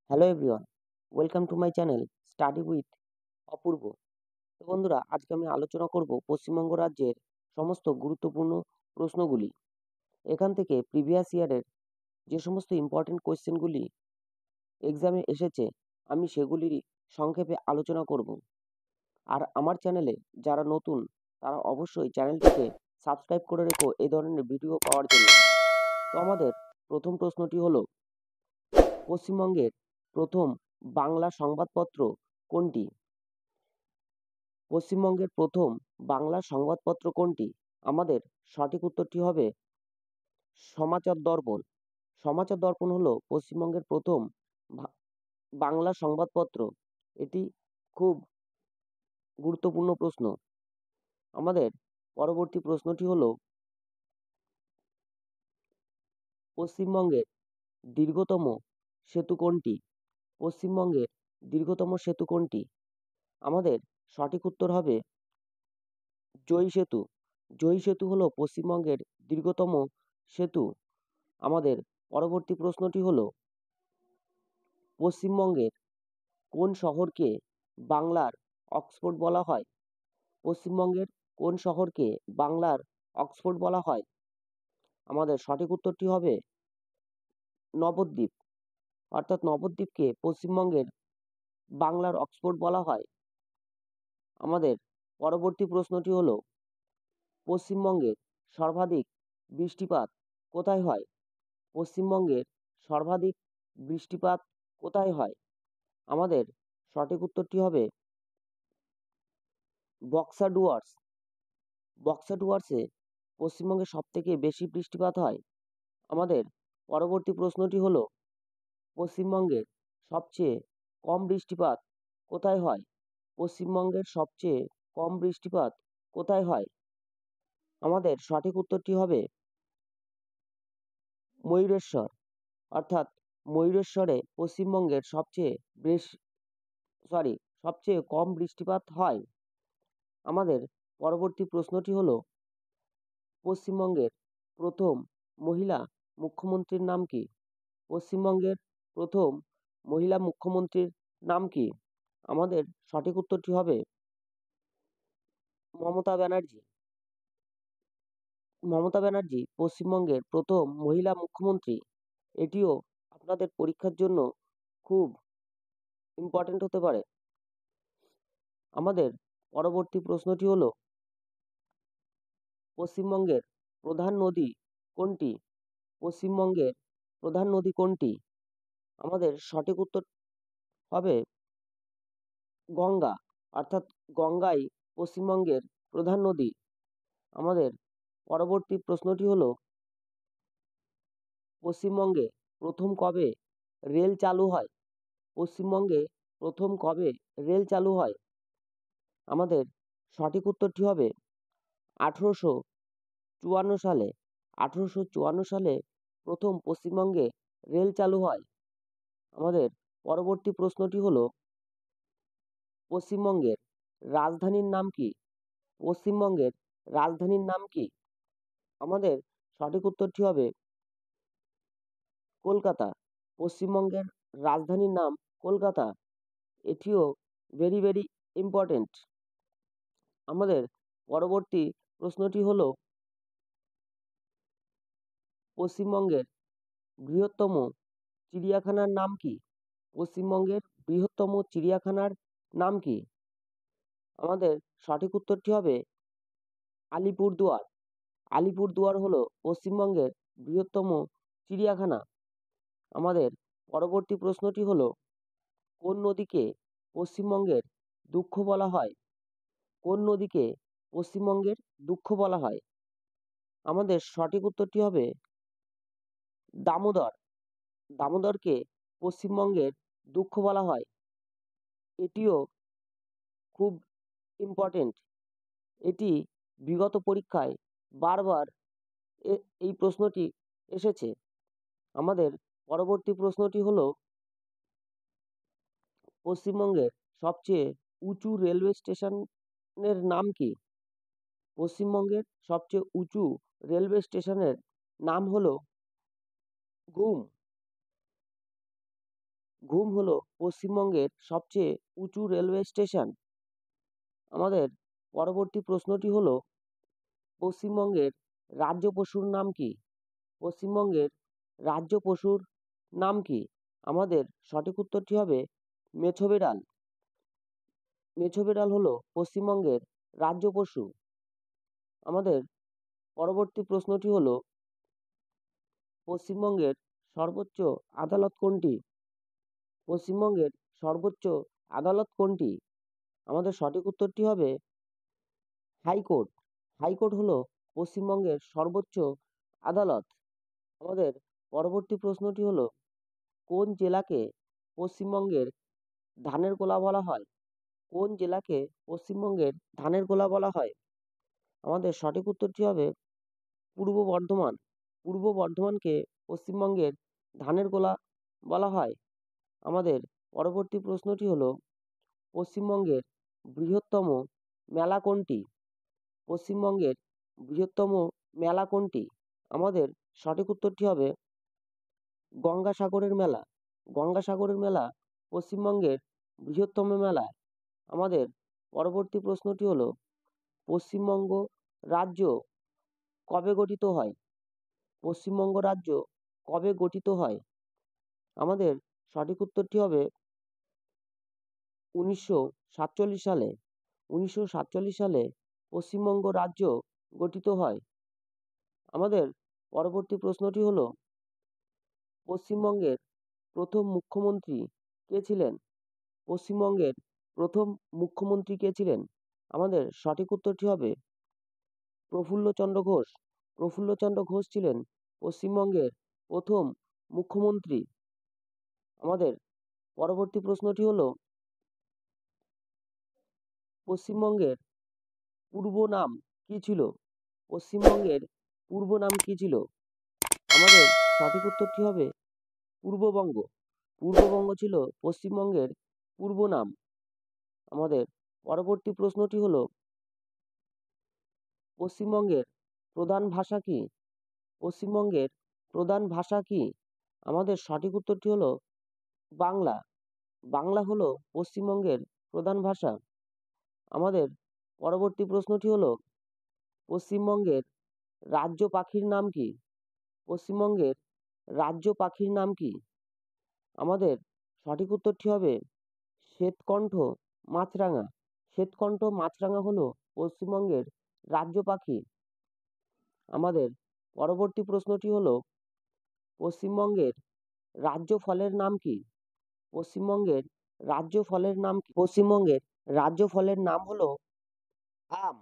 Hello everyone, welcome to my channel study with Apurba. তো বন্ধুরা, আজকে আমি আলোচনা করব পশ্চিমবঙ্গ রাজ্যের সমস্ত গুরুত্বপূর্ণ প্রশ্নগুলি। এখান থেকে প্রিভিয়াস ইয়ারের যে সমস্ত ইম্পর্টেন্ট কোয়েশ্চেনগুলি এক্সামে এসেছে, আমি সেগুলিরই সংক্ষেপে আলোচনা করব। আর আমার চ্যানেলে যারা নতুন, তারা অবশ্যই চ্যানেলটিকে সাবস্ক্রাইব করে রেখো এই ধরনের ভিডিও পাওয়ার জন্য। তো আমাদের প্রথম প্রশ্নটি হলো, পশ্চিমবঙ্গের প্রথম বাংলা সংবাদপত্র কোনটি? পশ্চিমবঙ্গের প্রথম বাংলা সংবাদপত্র কোনটি? আমাদের সঠিক উত্তরটি হবে সমাচার দর্পণ। সমাচার দর্পণ হলো পশ্চিমবঙ্গের প্রথম ভা- বাংলা সংবাদপত্র। এটি খুব গুরুত্বপূর্ণ প্রশ্ন। আমাদের পরবর্তী প্রশ্নটি হলো, পশ্চিমবঙ্গের দীর্ঘতম সেতু কোনটি? পশ্চিমবঙ্গের দীর্ঘতম সেতু কোনটি? আমাদের সঠিক উত্তর হবে জয়ী সেতু। জয়ী সেতু হলো পশ্চিমবঙ্গের দীর্ঘতম সেতু। আমাদের পরবর্তী প্রশ্নটি হলো, পশ্চিমবঙ্গের কোন শহরকে বাংলার অক্সফোর্ড বলা হয়? পশ্চিমবঙ্গের কোন শহরকে বাংলার অক্সফোর্ড বলা হয়? আমাদের সঠিক উত্তরটি হবে নবদ্বীপ। অর্থাৎ নবদ্বীপকে পশ্চিমবঙ্গের বাংলার অক্সফোর্ড বলা হয়। আমাদের পরবর্তী প্রশ্নটি হলো, পশ্চিমবঙ্গের সর্বাধিক বৃষ্টিপাত কোথায় হয়? পশ্চিমবঙ্গের সর্বাধিক বৃষ্টিপাত কোথায় হয়? আমাদের সঠিক উত্তরটি হবে বক্সা ডুয়ার্স। বক্সা ডুয়ার্সে পশ্চিমবঙ্গে সবথেকে বেশি বৃষ্টিপাত হয়। আমাদের পরবর্তী প্রশ্নটি হলো, পশ্চিমবঙ্গের সবচেয়ে কম বৃষ্টিপাত কোথায় হয়? পশ্চিমবঙ্গের সবচেয়ে কম বৃষ্টিপাত কোথায় হয়? আমাদের সঠিক উত্তরটি হবে ময়ূরেশ্বর। অর্থাৎ ময়ূরেশ্বরে পশ্চিমবঙ্গের সরি সবচেয়ে কম বৃষ্টিপাত হয়। আমাদের পরবর্তী প্রশ্নটি হলো, পশ্চিমবঙ্গের প্রথম মহিলা মুখ্যমন্ত্রীর নাম কি? পশ্চিমবঙ্গের প্রথম মহিলা মুখ্যমন্ত্রীর নাম কি? আমাদের সঠিক উত্তরটি হবে মমতা ব্যানার্জি। মমতা ব্যানার্জি পশ্চিমবঙ্গের প্রথম মহিলা মুখ্যমন্ত্রী। এটিও আপনাদের পরীক্ষার জন্য খুব ইম্পর্টেন্ট হতে পারে। আমাদের পরবর্তী প্রশ্নটি হলো, পশ্চিমবঙ্গের প্রধান নদী কোনটি? পশ্চিমবঙ্গের প্রধান নদী কোনটি? আমাদের সঠিক উত্তর হবে গঙ্গা। অর্থাৎ গঙ্গাই পশ্চিমবঙ্গের প্রধান নদী। আমাদের পরবর্তী প্রশ্নটি হলো, পশ্চিমবঙ্গে প্রথম কবে রেল চালু হয়? পশ্চিমবঙ্গে প্রথম কবে রেল চালু হয়? আমাদের সঠিক উত্তরটি হবে 1854 সালে। 1854 সালে প্রথম পশ্চিমবঙ্গে রেল চালু হয়। আমাদের পরবর্তী প্রশ্নটি হলো, পশ্চিমবঙ্গের রাজধানীর নাম কি? পশ্চিমবঙ্গের রাজধানীর নাম কি? আমাদের সঠিক উত্তরটি হবে কলকাতা। পশ্চিমবঙ্গের রাজধানীর নাম কলকাতা। এটিও ভেরি ভেরি ইম্পর্টেন্ট। আমাদের পরবর্তী প্রশ্নটি হলো, পশ্চিমবঙ্গের বৃহত্তম চিড়িয়াখানার নাম কি? পশ্চিমবঙ্গের বৃহত্তম চিড়িয়াখানার নাম কি? আমাদের সঠিক উত্তরটি হবে আলিপুরদুয়ার। আলিপুরদুয়ার হলো পশ্চিমবঙ্গের বৃহত্তম চিড়িয়াখানা। আমাদের পরবর্তী প্রশ্নটি হলো, কোন নদীকে পশ্চিমবঙ্গের দুঃখ বলা হয়? কোন নদীকে পশ্চিমবঙ্গের দুঃখ বলা হয়? আমাদের সঠিক উত্তরটি হবে দামোদর। দামোদরকে পশ্চিমবঙ্গের দুঃখ বলা হয়। এটিও খুব ইম্পর্টেন্ট। এটি বিগত পরীক্ষায় বারবার এই প্রশ্নটি এসেছে। আমাদের পরবর্তী প্রশ্নটি হলো, পশ্চিমবঙ্গের সবচেয়ে উঁচু রেলওয়ে স্টেশনের নাম কি? পশ্চিমবঙ্গের সবচেয়ে উঁচু রেলওয়ে স্টেশনের নাম হলো ঘুম। ঘুম হলো পশ্চিমবঙ্গের সবচেয়ে উঁচু রেলওয়ে স্টেশন। আমাদের পরবর্তী প্রশ্নটি হলো পশ্চিমবঙ্গের রাজ্য পশুর নাম কি? পশ্চিমবঙ্গের রাজ্য পশুর নাম কি? আমাদের সঠিক উত্তরটি হবে মেছো বিড়াল। মেছো বিড়াল হলো পশ্চিমবঙ্গের রাজ্য পশু। আমাদের পরবর্তী প্রশ্নটি হলো পশ্চিমবঙ্গের সর্বোচ্চ আদালত কোনটি? পশ্চিমবঙ্গের সর্বোচ্চ আদালত কোনটি? আমাদের সঠিক উত্তরটি হবে হাইকোর্ট। হাইকোর্ট হলো পশ্চিমবঙ্গের সর্বোচ্চ আদালত। আমাদের পরবর্তী প্রশ্নটি হলো কোন জেলাকে পশ্চিমবঙ্গের ধানের গোলা বলা হয়? কোন জেলাকে পশ্চিমবঙ্গের ধানের গোলা বলা হয়? আমাদের সঠিক উত্তরটি হবে পূর্ব বর্ধমান। পূর্ব বর্ধমানকে পশ্চিমবঙ্গের ধানের গোলা বলা হয়। আমাদের পরবর্তী প্রশ্নটি হলো পশ্চিমবঙ্গের বৃহত্তম মেলা কোনটি? পশ্চিমবঙ্গের বৃহত্তম মেলা কোনটি? আমাদের সঠিক উত্তরটি হবে গঙ্গাসাগরের মেলা। গঙ্গাসাগরের মেলা পশ্চিমবঙ্গের বৃহত্তম মেলা। আমাদের পরবর্তী প্রশ্নটি হলো পশ্চিমবঙ্গ রাজ্য কবে গঠিত হয়? পশ্চিমবঙ্গ রাজ্য কবে গঠিত হয়? আমাদের সঠিক উত্তরটি হবে 1947 সালে। 1947 সালে পশ্চিমবঙ্গ রাজ্য গঠিত হয়। আমাদের পরবর্তী প্রশ্নটি হলো পশ্চিমবঙ্গের প্রথম মুখ্যমন্ত্রী কে ছিলেন? পশ্চিমবঙ্গের প্রথম মুখ্যমন্ত্রী কে ছিলেন? আমাদের সঠিক উত্তরটি হবে প্রফুল্লচন্দ্র ঘোষ। প্রফুল্লচন্দ্র ঘোষ ছিলেন পশ্চিমবঙ্গের প্রথম মুখ্যমন্ত্রী। আমাদের পরবর্তী প্রশ্নটি হলো পশ্চিমবঙ্গের পূর্ব নাম কি ছিল? পশ্চিমবঙ্গের পূর্ব নাম কি ছিল? আমাদের সঠিক উত্তরটি হবে পূর্ববঙ্গ। পূর্ববঙ্গ ছিল পশ্চিমবঙ্গের পূর্ব নাম। আমাদের পরবর্তী প্রশ্নটি হলো পশ্চিমবঙ্গের প্রধান ভাষা কি? পশ্চিমবঙ্গের প্রধান ভাষা কি? আমাদের সঠিক উত্তরটি হলো বাংলা। বাংলা হলো পশ্চিমবঙ্গের প্রধান ভাষা। আমাদের পরবর্তী প্রশ্নটি হলো পশ্চিমবঙ্গের রাজ্য পাখির নাম কি? পশ্চিমবঙ্গের রাজ্য পাখির নাম কি? আমাদের সঠিক উত্তরটি হবে শ্বেতকণ্ঠ মাছরাঙা। শ্বেতকণ্ঠ মাছরাঙা হলো পশ্চিমবঙ্গের রাজ্য পাখি। আমাদের পরবর্তী প্রশ্নটি হলো পশ্চিমবঙ্গের রাজ্য ফলের নাম কি? পশ্চিমবঙ্গের রাজ্য ফলের নাম কি? পশ্চিমবঙ্গের রাজ্য ফলের নাম হলো আম।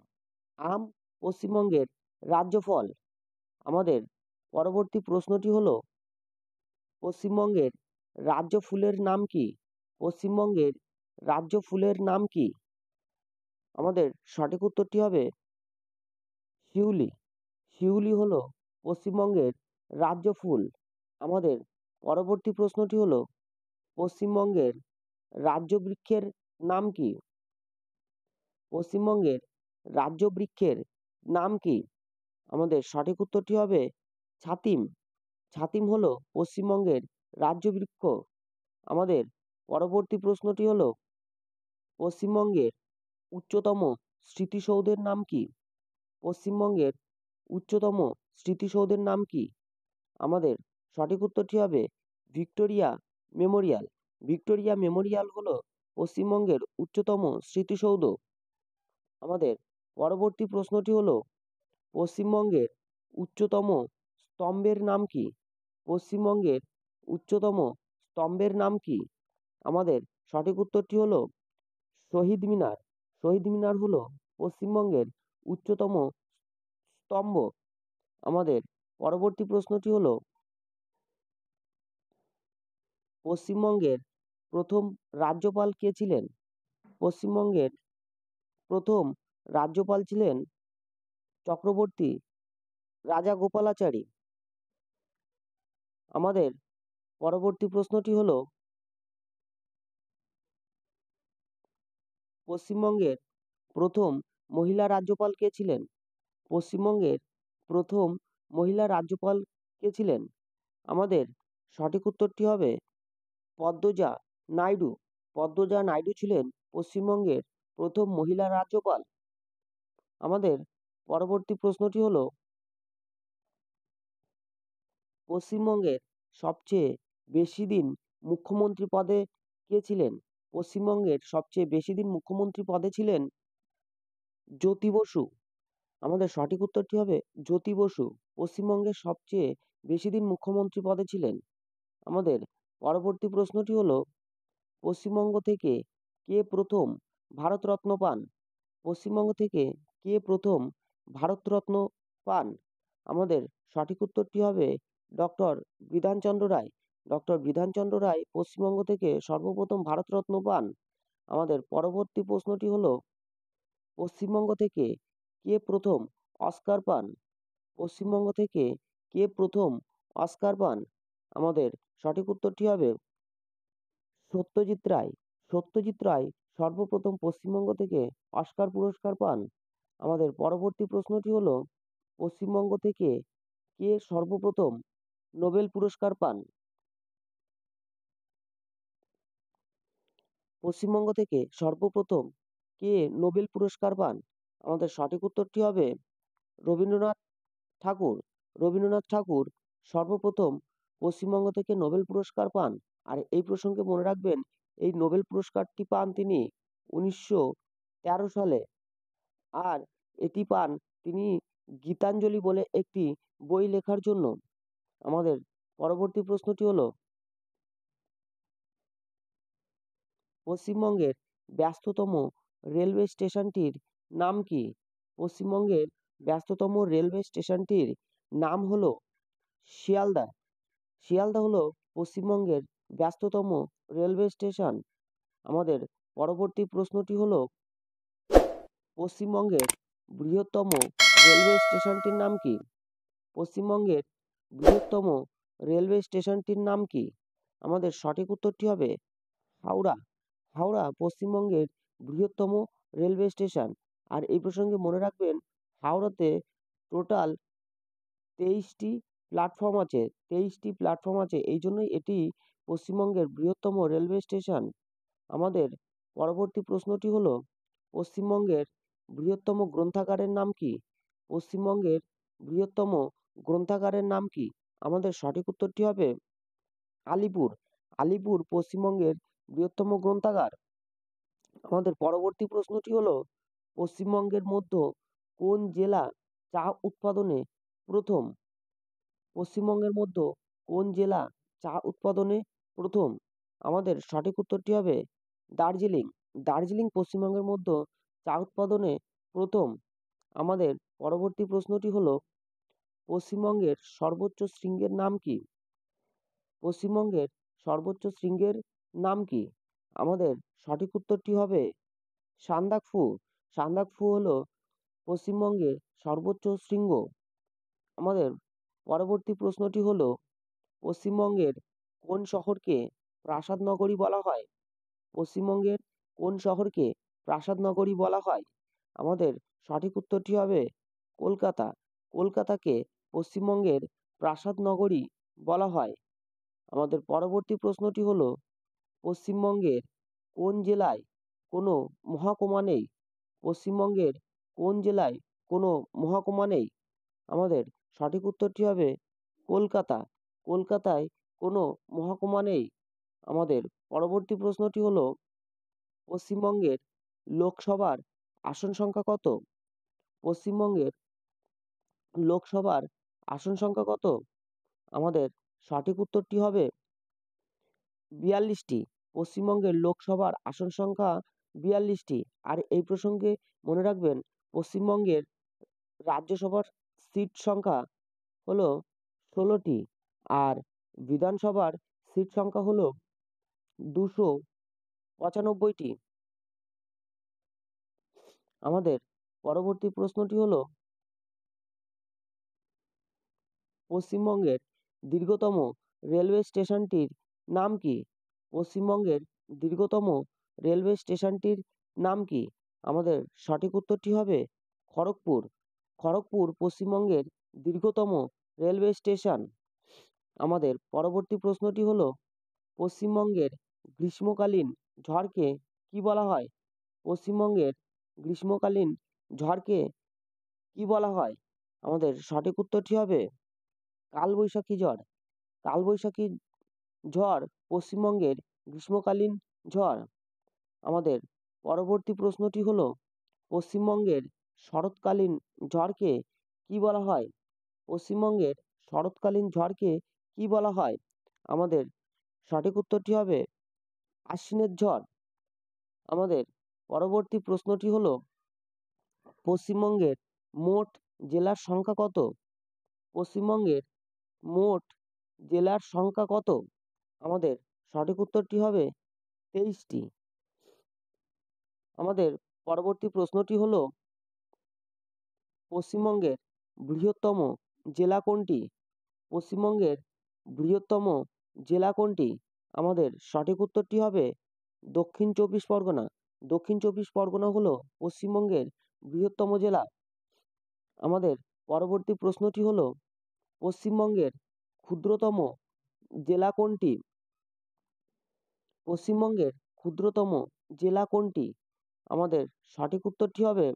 আম পশ্চিমবঙ্গের রাজ্য ফল। আমাদের পরবর্তী প্রশ্নটি হলো পশ্চিমবঙ্গের রাজ্য ফুলের নাম কি? পশ্চিমবঙ্গের রাজ্য ফুলের নাম কি? আমাদের সঠিক উত্তরটি হবে শিউলি। শিউলি হলো পশ্চিমবঙ্গের রাজ্য ফুল। আমাদের পরবর্তী প্রশ্নটি হলো পশ্চিমবঙ্গের রাজ্য বৃক্ষের নাম কি? পশ্চিমবঙ্গের রাজ্য বৃক্ষের নাম কি? আমাদের সঠিক উত্তরটি হবে ছাতিম। ছাতিম হলো পশ্চিমবঙ্গের রাজ্য বৃক্ষ। আমাদের পরবর্তী প্রশ্নটি হলো পশ্চিমবঙ্গের উচ্চতম স্মৃতিসৌধের নাম কি? পশ্চিমবঙ্গের উচ্চতম স্মৃতিসৌধের নাম কি? আমাদের সঠিক উত্তরটি হবে ভিক্টোরিয়া মেমোরিয়াল। ভিক্টোরিয়া মেমোরিয়াল হলো পশ্চিমবঙ্গের উচ্চতম স্মৃতিসৌধ। আমাদের পরবর্তী প্রশ্নটি হলো পশ্চিমবঙ্গের উচ্চতম স্তম্ভের নাম কি? পশ্চিমবঙ্গের উচ্চতম স্তম্ভের নাম কি? আমাদের সঠিক উত্তরটি হলো শহীদ মিনার। শহীদ মিনার হলো পশ্চিমবঙ্গের উচ্চতম স্তম্ভ। আমাদের পরবর্তী প্রশ্নটি হলো পশ্চিমবঙ্গের প্রথম রাজ্যপাল কে ছিলেন? পশ্চিমবঙ্গের প্রথম রাজ্যপাল ছিলেন চক্রবর্তী রাজাগোপালাচারী। আমাদের পরবর্তী প্রশ্নটি হলো পশ্চিমবঙ্গের প্রথম মহিলা রাজ্যপাল কে ছিলেন? পশ্চিমবঙ্গের প্রথম মহিলা রাজ্যপাল কে ছিলেন? আমাদের সঠিক উত্তরটি হবে পদ্মজা নাইডু। পদ্মজা নাইডু ছিলেন পশ্চিমবঙ্গের প্রথম মহিলা রাজ্যপাল। আমাদের পরবর্তী প্রশ্নটি হলো, পশ্চিমবঙ্গের সবচেয়ে বেশি দিন মুখ্যমন্ত্রী পদে কে ছিলেন? পশ্চিমবঙ্গের সবচেয়ে বেশি দিন মুখ্যমন্ত্রী পদে ছিলেন জ্যোতি বসু। আমাদের সঠিক উত্তরটি হবে জ্যোতি বসু পশ্চিমবঙ্গের সবচেয়ে বেশি দিন মুখ্যমন্ত্রী পদে ছিলেন। আমাদের পরবর্তী প্রশ্নটি হলো, পশ্চিমবঙ্গ থেকে কে প্রথম ভারতরত্ন পান? পশ্চিমবঙ্গ থেকে কে প্রথম ভারতরত্ন পান? আমাদের সঠিক উত্তরটি হবে ডক্টর বিধানচন্দ্র রায়। ডক্টর বিধানচন্দ্র রায় পশ্চিমবঙ্গ থেকে সর্বপ্রথম ভারতরত্ন পান। আমাদের পরবর্তী প্রশ্নটি হলো, পশ্চিমবঙ্গ থেকে কে প্রথম অস্কার পান? পশ্চিমবঙ্গ থেকে কে প্রথম অস্কার পান? আমাদের সঠিক উত্তরটি হবে সত্যজিৎ রায়। সত্যজিৎ রায় সর্বপ্রথম পশ্চিমবঙ্গ থেকে অস্কার পুরস্কার পান। আমাদের পরবর্তী প্রশ্নটি হলো, পশ্চিমবঙ্গ থেকে কে সর্বপ্রথম নোবেল পুরস্কার পান? পশ্চিমবঙ্গ থেকে সর্বপ্রথম কে নোবেল পুরস্কার পান? আমাদের সঠিক উত্তরটি হবে রবীন্দ্রনাথ ঠাকুর। রবীন্দ্রনাথ ঠাকুর সর্বপ্রথম পশ্চিমবঙ্গ থেকে নোবেল পুরস্কার পান। আর এই প্রসঙ্গে মনে রাখবেন, এই নোবেল পুরস্কারটি পান তিনি 1913 সালে। আর এটি পান তিনি গীতাঞ্জলি বলে একটি বই লেখার জন্য। আমাদের পরবর্তী প্রশ্নটি হলো, পশ্চিমবঙ্গের ব্যস্ততম রেলওয়ে স্টেশনটির নাম কি? পশ্চিমবঙ্গের ব্যস্ততম রেলওয়ে স্টেশনটির নাম হলো শিয়ালদা। শিয়ালদা হলো পশ্চিমবঙ্গের ব্যস্ততম রেলওয়ে স্টেশন। আমাদের পরবর্তী প্রশ্নটি হলো, পশ্চিমবঙ্গের বৃহত্তম রেলওয়ে স্টেশনটির নাম কি? পশ্চিমবঙ্গের বৃহত্তম রেলওয়ে স্টেশনটির নাম কি? আমাদের সঠিক উত্তরটি হবে হাওড়া। হাওড়া পশ্চিমবঙ্গের বৃহত্তম রেলওয়ে স্টেশন। আর এই প্রসঙ্গে মনে রাখবেন, হাওড়াতে টোটাল 23টি প্ল্যাটফর্ম আছে। 23টি প্ল্যাটফর্ম আছে, এই জন্যই এটি পশ্চিমবঙ্গের বৃহত্তম রেলওয়ে স্টেশন। আমাদের পরবর্তী প্রশ্নটি হলো, পশ্চিমবঙ্গের বৃহত্তম গ্রন্থাগারের নাম কি? পশ্চিমবঙ্গের বৃহত্তম গ্রন্থাগারের নাম কি? আমাদের সঠিক উত্তরটি হবে আলিপুর। আলিপুর পশ্চিমবঙ্গের বৃহত্তম গ্রন্থাগার। আমাদের পরবর্তী প্রশ্নটি হলো, পশ্চিমবঙ্গের মধ্যে কোন জেলা চা উৎপাদনে প্রথম? পশ্চিমবঙ্গের মধ্যে কোন জেলা চা উৎপাদনে প্রথম? আমাদের সঠিক উত্তরটি হবে দার্জিলিং। দার্জিলিং পশ্চিমবঙ্গের মধ্যে চা উৎপাদনে প্রথম। আমাদের পরবর্তী প্রশ্নটি হলো, পশ্চিমবঙ্গের সর্বোচ্চ শৃঙ্গের নাম কি? পশ্চিমবঙ্গের সর্বোচ্চ শৃঙ্গের নাম কি? আমাদের সঠিক উত্তরটি হবে সান্দাকফু। সান্দাকফু হলো পশ্চিমবঙ্গের সর্বোচ্চ শৃঙ্গ। আমাদের পরবর্তী প্রশ্নটি হলো, পশ্চিমবঙ্গের কোন শহরকে প্রাসাদ নগরী বলা হয়? পশ্চিমবঙ্গের কোন শহরকে প্রাসাদ নগরী বলা হয়? আমাদের সঠিক উত্তরটি হবে কলকাতা। কলকাতাকে পশ্চিমবঙ্গের প্রাসাদ নগরী বলা হয়। আমাদের পরবর্তী প্রশ্নটি হলো, পশ্চিমবঙ্গের কোন জেলায় কোনো মহকুমা নেই? পশ্চিমবঙ্গের কোন জেলায় কোনো মহকুমা নেই? আমাদের সঠিক উত্তরটি হবে কলকাতা। কলকাতায় কোনো মহকুমা নেই। আমাদের পরবর্তী প্রশ্নটি হলো, পশ্চিমবঙ্গের লোকসভার আসন সংখ্যা কত? পশ্চিমবঙ্গের লোকসভার আসন সংখ্যা কত? আমাদের সঠিক উত্তরটি হবে 42টি। পশ্চিমবঙ্গের লোকসভার আসন সংখ্যা 42টি। আর এই প্রসঙ্গে মনে রাখবেন, পশ্চিমবঙ্গের রাজ্যসভার সিট সংখ্যা হলো 16টি। আর বিধানসভার সিট সংখ্যা হলো 295টি। আমাদের পরবর্তী প্রশ্নটি হলো, পশ্চিমবঙ্গের দীর্ঘতম রেলওয়ে স্টেশনটির নাম কি? পশ্চিমবঙ্গের দীর্ঘতম রেলওয়ে স্টেশনটির নাম কি? আমাদের সঠিক উত্তরটি হবে খড়গপুর। খড়গপুর পশ্চিমবঙ্গের দীর্ঘতম রেলওয়ে স্টেশন। আমাদের পরবর্তী প্রশ্নটি হলো, পশ্চিমবঙ্গের গ্রীষ্মকালীন ঝড়কে কি বলা হয়? পশ্চিমবঙ্গের গ্রীষ্মকালীন ঝড়কে কি বলা হয়? আমাদের সঠিক উত্তরটি হবে কালবৈশাখী ঝড়। কালবৈশাখী ঝড় পশ্চিমবঙ্গের গ্রীষ্মকালীন ঝড়। আমাদের পরবর্তী প্রশ্নটি হলো পশ্চিমবঙ্গের শরৎকালীন ঝড়কে কি বলা হয়? পশ্চিমবঙ্গের শরৎকালীন ঝড়কে কি বলা হয়? আমাদের সঠিক উত্তরটি হবে আশ্বিনের ঝড়। আমাদের পরবর্তী প্রশ্নটি হলো পশ্চিমবঙ্গের মোট জেলার সংখ্যা কত? পশ্চিমবঙ্গের মোট জেলার সংখ্যা কত? আমাদের সঠিক উত্তরটি হবে 23টি। আমাদের পরবর্তী প্রশ্নটি হলো পশ্চিমবঙ্গের বৃহত্তম জেলা কোনটি? পশ্চিমবঙ্গের বৃহত্তম জেলা কোনটি? আমাদের সঠিক উত্তরটি হবে দক্ষিণ চব্বিশ পরগনা। দক্ষিণ চব্বিশ পরগনা হলো পশ্চিমবঙ্গের বৃহত্তম জেলা। আমাদের পরবর্তী প্রশ্নটি হলো পশ্চিমবঙ্গের ক্ষুদ্রতম জেলা কোনটি? পশ্চিমবঙ্গের ক্ষুদ্রতম জেলা কোনটি? আমাদের সঠিক উত্তরটি হবে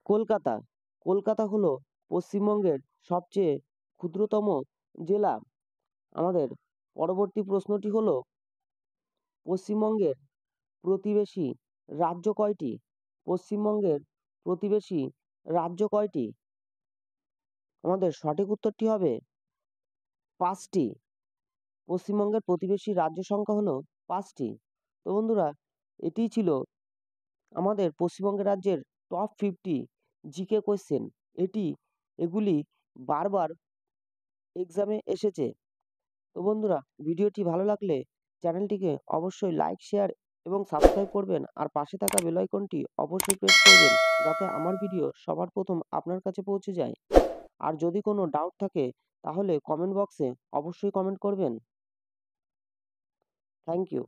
কলকাতা। কলকাতা হলো পশ্চিমবঙ্গের সবচেয়ে ক্ষুদ্রতম জেলা। আমাদের পরবর্তী প্রশ্নটি হলো পশ্চিমবঙ্গের প্রতিবেশী রাজ্য কয়টি? পশ্চিমবঙ্গের প্রতিবেশী রাজ্য কয়টি? আমাদের সঠিক উত্তরটি হবে 5টি। পশ্চিমবঙ্গের প্রতিবেশী রাজ্য সংখ্যা হলো 5টি। তো বন্ধুরা, এটিই ছিল আমাদের পশ্চিমবঙ্গ রাজ্যের টপ 50 জিকে কোয়েশ্চেন। এগুলি বারবার এক্সামে এসেছে। তো বন্ধুরা, ভিডিওটি ভালো লাগলে চ্যানেলটিকে অবশ্যই লাইক, শেয়ার এবং সাবস্ক্রাইব করবেন আর পাশে থাকা বেল আইকনটি অবশ্যই প্রেস করবেন যাতে আমার ভিডিও সবার প্রথম আপনার কাছে পৌঁছে যায়। আর যদি কোনো ডাউট থাকে তাহলে কমেন্ট বক্সে অবশ্যই কমেন্ট করবেন। Thank you.